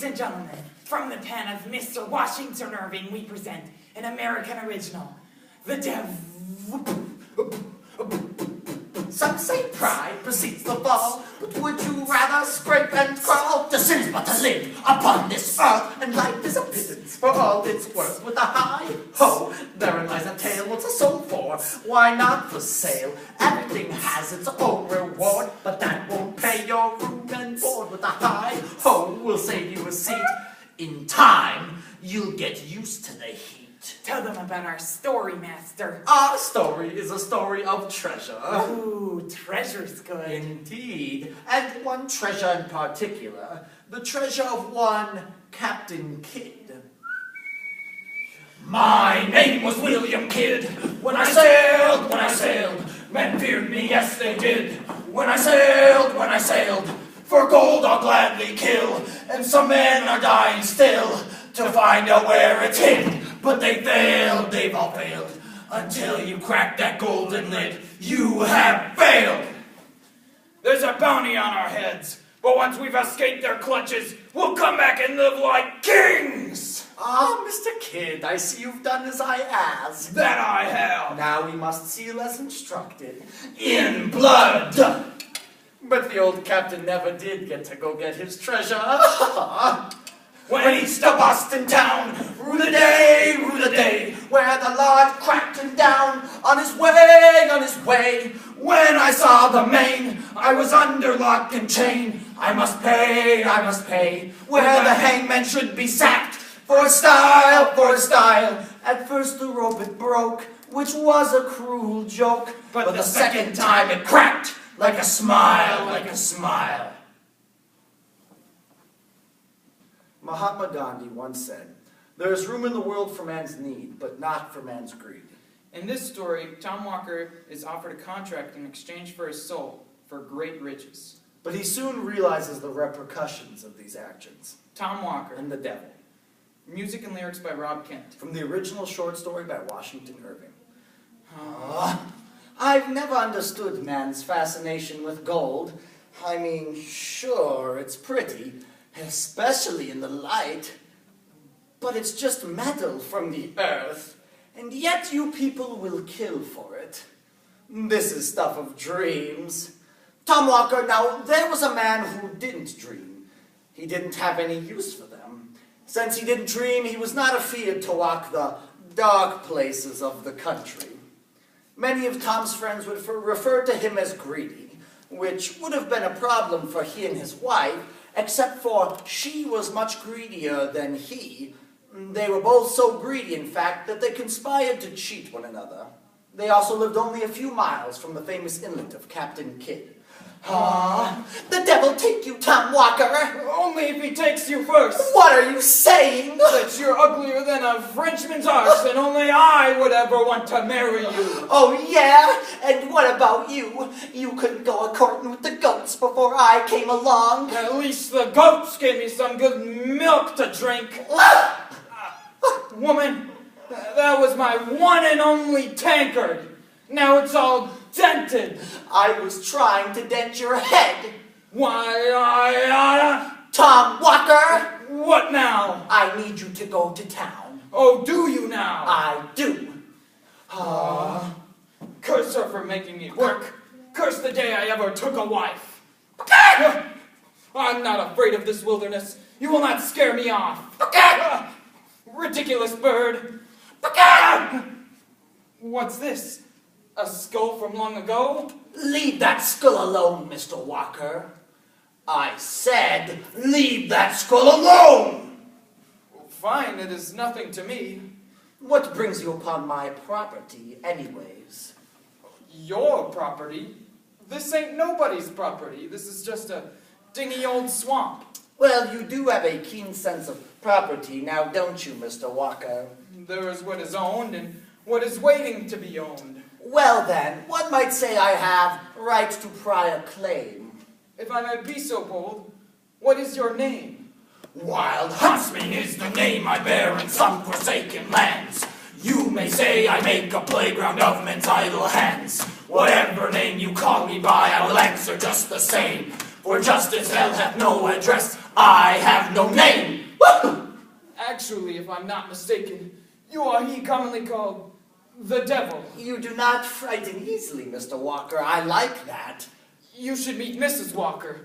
Ladies and gentlemen, from the pen of Mr. Washington Irving, we present an American original, The Devil. Some say pride precedes the fall, but would you rather scrape and crawl? The sin's but to live upon this earth, and life is a pittance for all it's worth. With a hi-ho, therein lies a tale. What's a soul for? Why not for sale? Everything has its own reward, but that won't pay your room and board. With a hi-ho, we'll save you a seat. In time, you'll get used to the heat. Tell them about our story, Master. Our story is a story of treasure. Ooh, treasure's good. Indeed, and one treasure in particular, the treasure of one Captain Kidd. My name was William Kidd. When I sailed, men feared me, yes they did. When I sailed, for gold I'll gladly kill, and some men are dying still to find out where it's hid. But they failed, they've all failed. Until you crack that golden lid, you have failed. There's a bounty on our heads, but once we've escaped their clutches, we'll come back and live like kings. Ah, Mr. Kidd, I see you've done as I asked. That I have. Now we must seal as instructed. In blood. But the old captain never did get to go get his treasure. When east to Boston town, rue the day, where the Lord cracked him down on his way. When I saw the Maine, I was under lock and chain. I must pay, where the hangman should be sacked, for style. At first the rope it broke, which was a cruel joke, but the second time it cracked, like a smile. Mahatma Gandhi once said, "There is room in the world for man's need, but not for man's greed." In this story, Tom Walker is offered a contract in exchange for his soul for great riches. But he soon realizes the repercussions of these actions. Tom Walker. And the Devil. Music and lyrics by Rob Kent. From the original short story by Washington Irving. I've never understood man's fascination with gold. I mean, sure, it's pretty, especially in the light, but it's just metal from the earth, and yet you people will kill for it. This is stuff of dreams. Tom Walker, now, there was a man who didn't dream. He didn't have any use for them. Since he didn't dream, he was not afeard to walk the dark places of the country. Many of Tom's friends would refer to him as greedy, which would have been a problem for he and his wife, except for she was much greedier than he. They were both so greedy, in fact, that they conspired to cheat one another. They also lived only a few miles from the famous inlet of Captain Kidd. The devil take you, Tom Walker! Only if he takes you first! What are you saying? That you're uglier than a Frenchman's arse, and only I would ever want to marry you! Oh, yeah? And what about you? You couldn't go a-courting with the goats before I came along. At least the goats gave me some good milk to drink. Woman, that was my one and only tankard. Now it's all dented. I was trying to dent your head. Why, Tom Walker! What now? I need you to go to town. Oh, do you now? I do. Curse her for making me work. Curse the day I ever took a wife. I'm not afraid of this wilderness. You will not scare me off. Ridiculous bird. What's this? A skull from long ago? Leave that skull alone, Mr. Walker. I said, leave that skull alone! Fine, it is nothing to me. What brings you upon my property, anyways? Your property? This ain't nobody's property. This is just a dingy old swamp. Well, you do have a keen sense of property, now don't you, Mr. Walker? There is what is owned and what is waiting to be owned. Well then, one might say I have right to prior claim. If I may be so bold, what is your name? Wild Huntsman is the name I bear in some forsaken lands. You may say I make a playground of men's idle hands. Whatever name you call me by, I will answer just the same. For justice hell hath no address, I have no name. Woo! Actually, if I'm not mistaken, you are he commonly called the devil. You do not frighten easily, Mr. Walker. I like that. You should meet Mrs. Walker.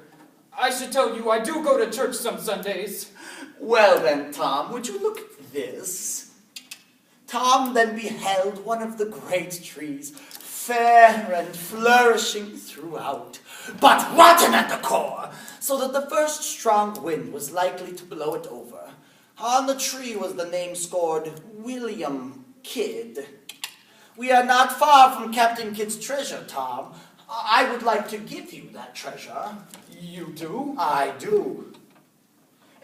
I should tell you I do go to church some Sundays. Well then, Tom, would you look at this? Tom then beheld one of the great trees, fair and flourishing throughout, but rotten at the core, so that the first strong wind was likely to blow it over. On the tree was the name scored, William Kidd. We are not far from Captain Kidd's treasure, Tom. I would like to give you that treasure. You do? I do.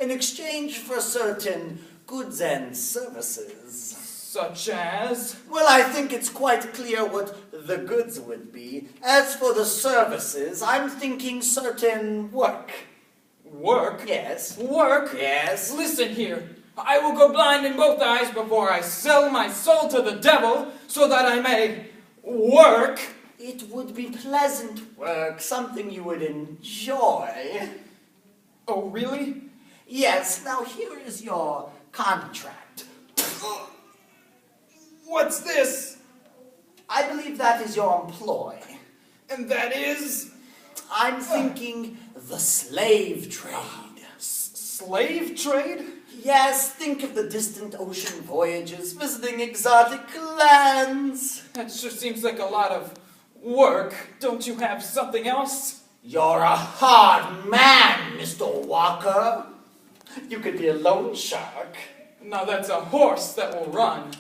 In exchange for certain goods and services. Such as? Well, I think it's quite clear what the goods would be. As for the services, I'm thinking certain work. Work? Yes. Work? Yes. Listen here. I will go blind in both eyes before I sell my soul to the devil so that I may work. It would be pleasant work, something you would enjoy. Oh, really? Yes, now here is your contract. What's this? I believe that is your employ. And that is? I'm thinking the slave trade. Slave trade? Yes, think of the distant ocean voyages, visiting exotic lands. That sure seems like a lot of work. Don't you have something else? You're a hard man, Mr. Walker. You could be a loan shark. Now that's a horse that will run.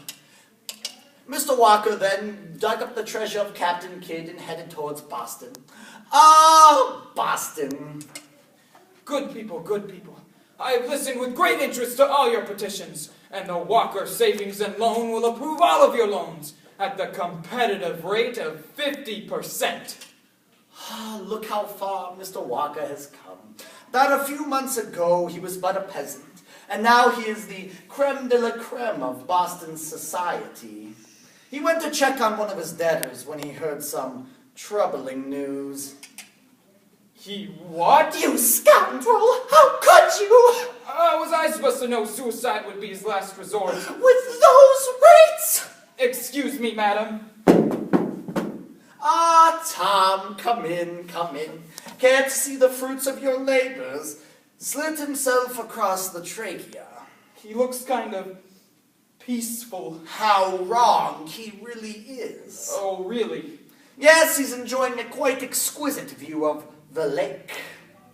Mr. Walker then dug up the treasure of Captain Kidd and headed towards Boston. Ah, Boston. Good people, good people. I have listened with great interest to all your petitions, and the Walker Savings and Loan will approve all of your loans at the competitive rate of 50%. Look how far Mr. Walker has come. About a few months ago, he was but a peasant, and now he is the creme de la creme of Boston society. He went to check on one of his debtors when he heard some troubling news. He what? You scoundrel! How could you? Was I supposed to know suicide would be his last resort? With those rates? Excuse me, madam. Ah, Tom, come in, come in. Can't see the fruits of your labors. Slit himself across the trachea. He looks kind of peaceful. How wrong he really is. Oh, really? Yes, he's enjoying a quite exquisite view of the lake.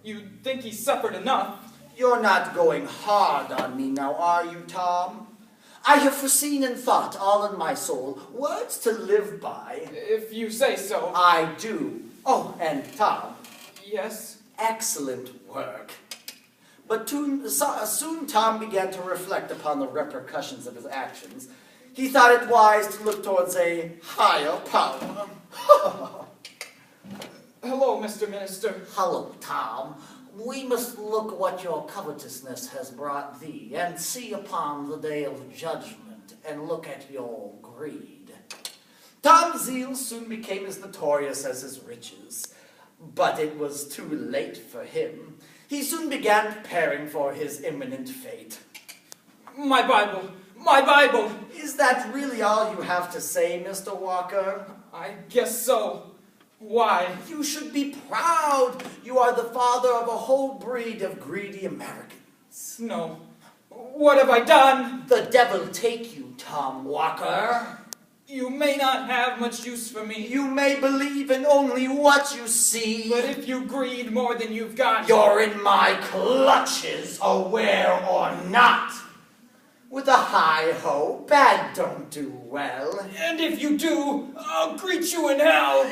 You think he suffered enough? You're not going hard on me now, are you, Tom? I have foreseen and thought all in my soul words to live by. If you say so. I do. Oh, and Tom. Yes? Excellent work. But soon Tom began to reflect upon the repercussions of his actions. He thought it wise to look towards a higher power. Hello, Mr. Minister. Hello, Tom. We must look what your covetousness has brought thee, and see upon the day of judgment, and look at your greed. Tom's zeal soon became as notorious as his riches, but it was too late for him. He soon began preparing for his imminent fate. My Bible! My Bible! Is that really all you have to say, Mr. Walker? I guess so. Why? You should be proud. You are the father of a whole breed of greedy Americans. No. What have I done? The devil take you, Tom Walker. You may not have much use for me. You may believe in only what you see. But if you greed more than you've got... You're in my clutches, aware or not. With a high-ho, bad don't do well. And if you do, I'll greet you in hell.